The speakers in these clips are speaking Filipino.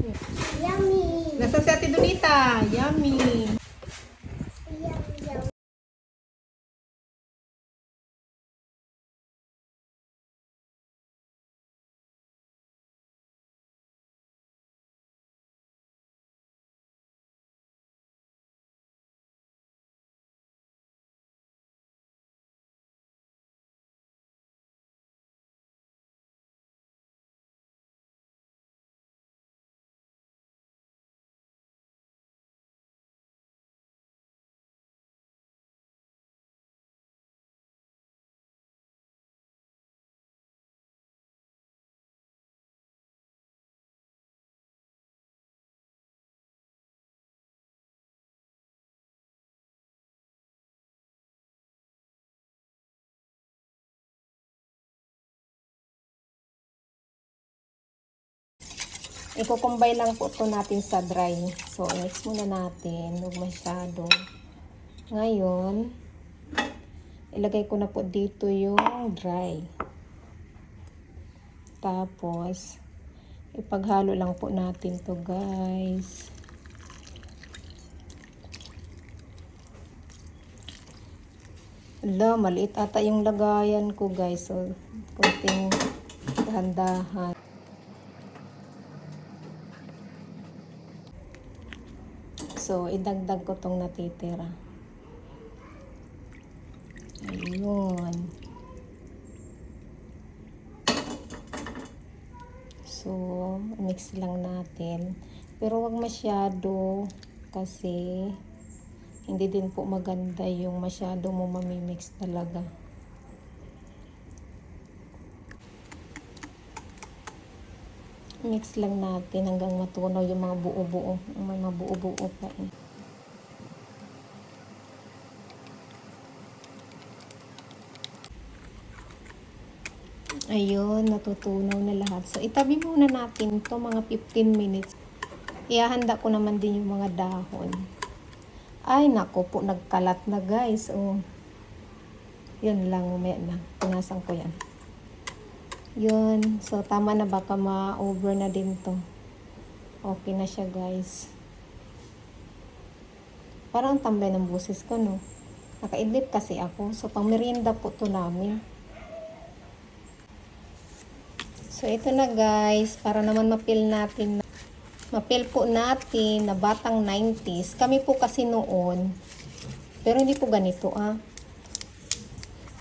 Yummy! Nasa si Ate Donita. Yummy! Yum, yum. Iko-combine lang po ito natin sa dry. So, mix muna natin. Huwag masyado. Ngayon, ilagay ko na po dito yung dry. Tapos, ipaghalo lang po natin to guys. Ala, maliit ata yung lagayan ko guys. So, kunting dahan-dahan. So, idagdag ko tong natitira. Ayun. So, mix lang natin. Pero wag masyado kasi hindi din po maganda yung masyado mo mamimix talaga. Mix lang natin hanggang matunaw yung mga buo-buo. May mga buo-buo pa eh. Ayun, natutunaw na lahat. So, itabi muna natin to mga 15 minutes. Ihahanda ko naman din yung mga dahon. Ay, nako po, nagkalat na guys. Oh. Yun lang, umaya na. Punasan ko yan. Yun. So, tama na, baka ma-over na din to. Okay na siya, guys. Parang tambay ng busis ko, no? Nakaidlip kasi ako. So, pang merienda po to namin. So, ito na, guys. Para naman mapil natin. Mapil po natin na batang 90s. Kami po kasi noon. Pero hindi po ganito, ah.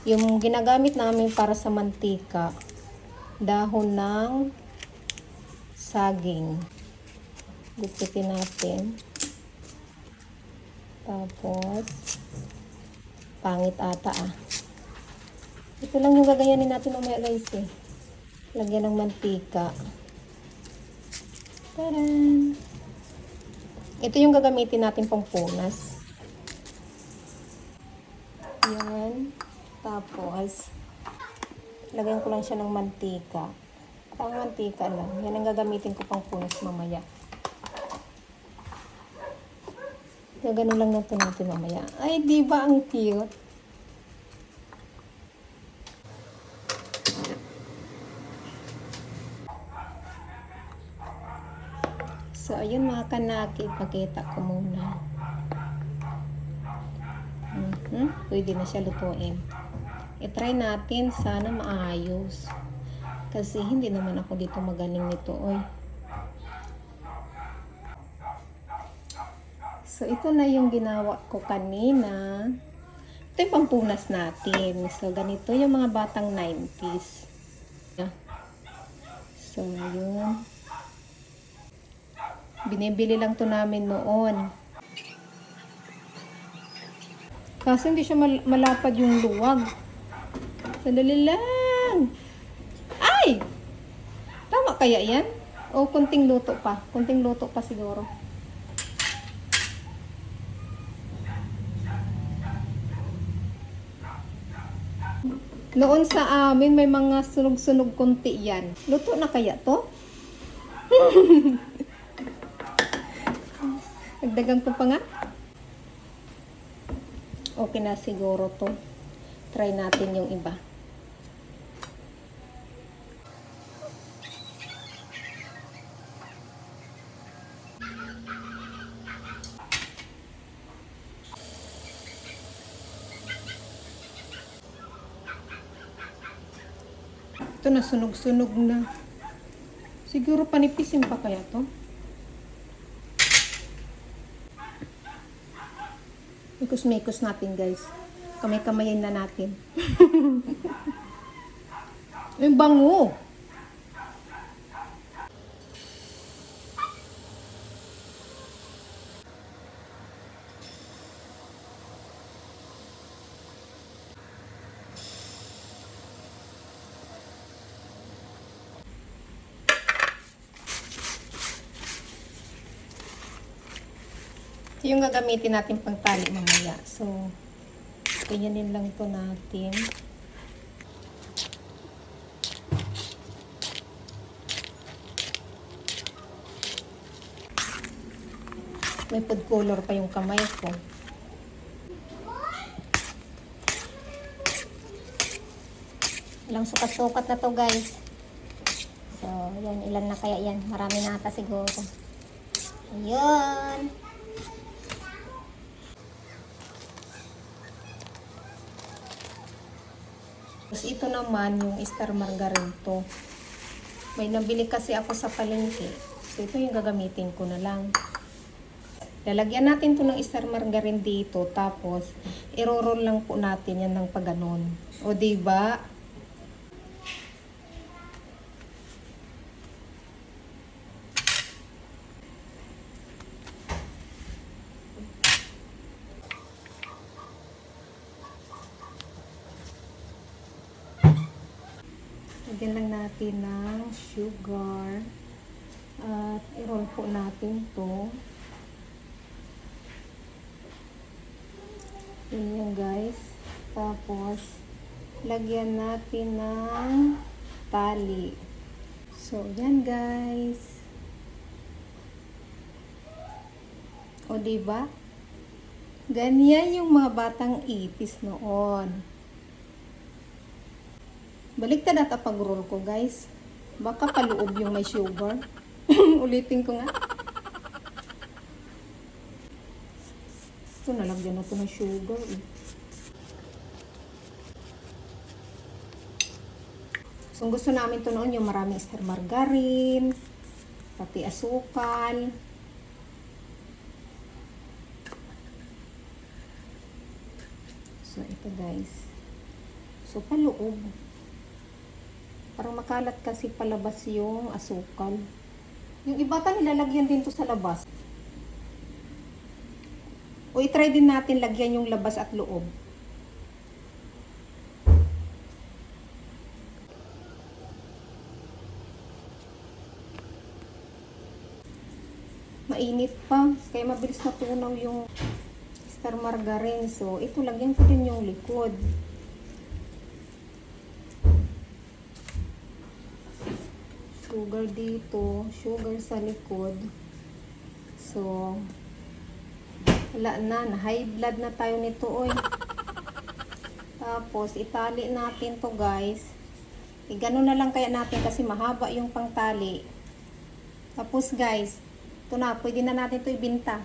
Yung ginagamit namin para sa mantika. Dahon ng saging. Gupitin natin. Tapos, pangit ata ah. Ito lang yung gagayanin natin umaya guys eh. Lagyan ng mantika. Taran! Ito yung gagamitin natin pang punas. Yan. Tapos, lagyan ko lang siya ng mantika. Pang mantika lang. Yan ang gagamitin ko pang punas mamaya. Gagano lang natin mamaya. Ay, di ba ang cute? So, ayun mga kanaki. Pakita ko muna. Pwede na siya lutuin. I-try natin. Sana maayos. Kasi hindi naman ako dito magaling nito. Oy. So, ito na yung ginawa ko kanina. Ito yung pampunas natin. So, ganito yung mga batang 90s. So, yun. Binibili lang to namin noon. Kasi hindi siya malapad yung luwag. Sandali lang. Ay! Tama kaya yan? O kunting luto pa. Kunting luto pa siguro. Noon sa amin, may mga sunog-sunog kunti yan. Luto na kaya to? Nagdagan ko pa nga. Okay na siguro to. Try natin yung iba. Ito na, sunog-sunog na. Siguro panipisin pa kaya to? Mikos-mikos natin, guys. Kamay-kamayin na natin. Yung bango. Ito yung gagamitin natin pang tali mamaya. So, ganyanin lang to natin. May food color pa yung kamay ko. Ilang sukat-sukat na to, guys. So, yan. Ilan na kaya yan? Marami na ata siguro. Ayun. Tapos ito naman yung star margarine to. May nabili kasi ako sa palengke. So ito yung gagamitin ko na lang. Lalagyan natin to ng star margarine dito. Tapos i-roll lang po natin yan ng paganon. O diba? Lagyan lang natin ng sugar. At i-roll po natin to. Yan guys. Tapos, lagyan natin ng tali. So, yan guys. O diba? Ganyan yung mga batang ipis noon. Baliktad at pag-roll ko, guys. Baka paloob yung may sugar. Ulitin ko nga. Ito, nalagyan na ito ng sugar. So, gusto namin ito noon yung maraming star margarine, pati asukal. So, ito guys. So, paloob. Parang makalat kasi palabas yung asukal. Yung iba nilalagyan din to sa labas. O itry din natin lagyan yung labas at loob. Mainit pa. Kaya mabilis natunaw yung star margarine. So, ito lagyan ko din yung likod. Sugar dito, sugar sa likod. So, wala na, high blood na tayo nito, oy. Tapos, itali natin to guys. Ganun na lang kaya natin kasi mahaba yung pangtali. Tapos guys, ito na, pwede na natin to ibinta.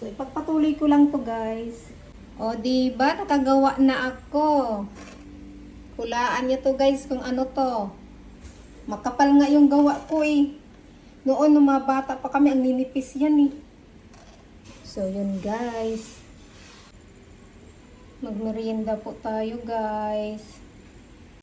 So, ipagpatuloy ko lang to guys. O, diba, nakagawa na ako. Hulaan nyo to guys kung ano to. Makapal nga yung gawa ko eh. Noon, nung mga bata pa kami, ang ninipis yan eh. So, yun guys. Magmerienda po tayo guys.